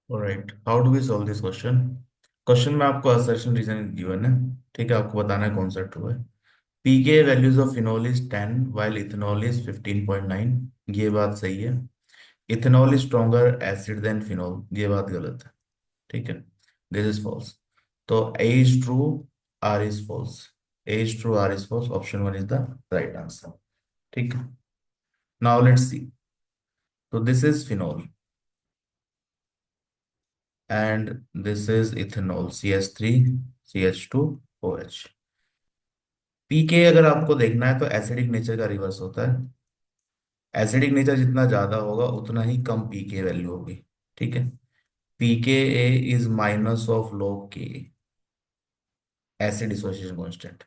Alright, how do we solve this question. Question में आपको assertion reason given है। ठीक है, आपको बताना है कौन सा ट्रू है। PK values of phenol is 10 while ethanol is 15.9। ये बात सही है। Ethanol is stronger acid than phenol, ये बात गलत है। ठीक है, दिस इज फॉल्स। तो A is true, R is false. A is true, R is false, option one is the right answer. ठीक है, नाउ लेट्स सी। तो this is phenol and this is ethanol CH3CH2OH। PK अगर आपको देखना है तो acidic nature का reverse होता है। एसिडिक नेचर जितना ज्यादा होगा उतना ही कम पीके वैल्यू होगी। ठीक है, पीके ए इज माइनस ऑफ log के, एसिड डिसोसिएशन कांस्टेंट।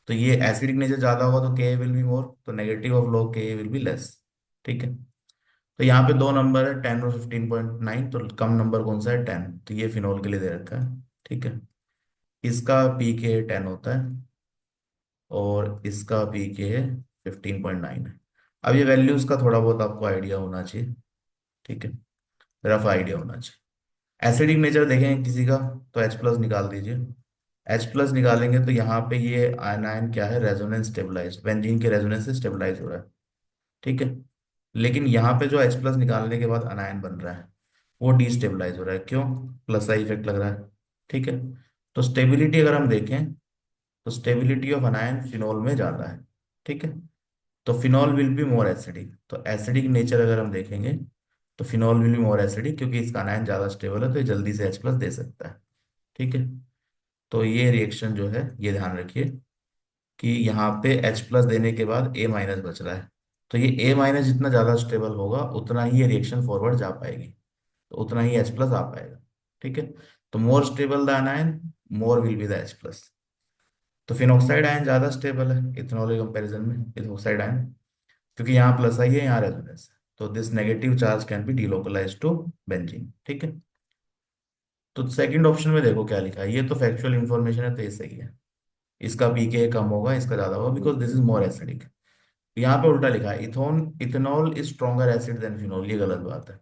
तो ये एसिडिक नेचर ज्यादा होगा तो के विल बी मोर, तो नेगेटिव ऑफ log के विल बी लेस। ठीक है, तो यहाँ पे दो नंबर है 10 और 15.9, तो कम नंबर कौन सा है 10, तो ये फिनोल के लिए दे रखा है। ठीक है, इसका पी के 10 होता है और इसका पी के है 15.9 है। अब ये वैल्यूज का थोड़ा बहुत आपको आइडिया होना चाहिए। ठीक है, रफ आइडिया होना चाहिए। एसिडिक नेचर देखें किसी का, तो H प्लस निकाल दीजिए। H प्लस निकालेंगे तो यहाँ पे ये आयनायन क्या है, रेजोनेंस स्टेबलाइज, बेंजीन के रेजोनेंस से स्टेबलाइज हो रहा है। ठीक है, लेकिन यहाँ पे जो H प्लस निकालने के बाद अनायन बन रहा है वो डिस्टेबलाइज हो रहा है। क्यों? प्लस आई इफेक्ट लग रहा है। ठीक है, तो स्टेबिलिटी अगर हम देखें तो स्टेबिलिटी ऑफ अनायन फिनोल में ज्यादा है। ठीक है, तो phenol will be more acidic, तो एसिडिक नेचर अगर हम देखेंगे तो phenol will be more acidic, क्योंकि इसका अनायन ज्यादा स्टेबल है तो ये जल्दी से H प्लस दे सकता है। ठीक है, तो ये रिएक्शन जो है ये ध्यान रखिए कि यहाँ पे H प्लस देने के बाद A माइनस बच रहा है। तो ये A माइनस जितना ज्यादा स्टेबल होगा उतना ही ये रिएक्शन फॉरवर्ड जा पाएगी, तो उतना ही H प्लस आ पाएगा। ठीक है, तो more stable the anion, more will be the H plus. तो फिनॉक्साइड आयन ज्यादा स्टेबल है इथेनॉल के कंपैरिजन में, इथोक्साइड आयन, क्योंकि यहाँ प्लस आई है यहाँ रेजोनेंस है, तो this negative charge can be delocalise to benzene. ठीक है, तो सेकंड ऑप्शन में देखो क्या लिखा है, ये तो फैक्चुअल इंफॉर्मेशन है तो ये सही है। इसका पीके कम होगा, इसका ज्यादा होगा, because this is more acidic. यहाँ पे उल्टा लिखा है, इथोन ethanol is stronger acid than phenol, ये गलत बात है।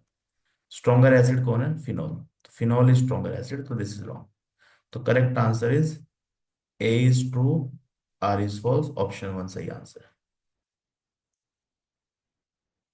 स्ट्रॉन्गर एसिड कौन है? Phenol. Phenol is stronger acid, तो दिस इज रॉन्ग। तो correct answer is A is true, R is false, option one सही आंसर है।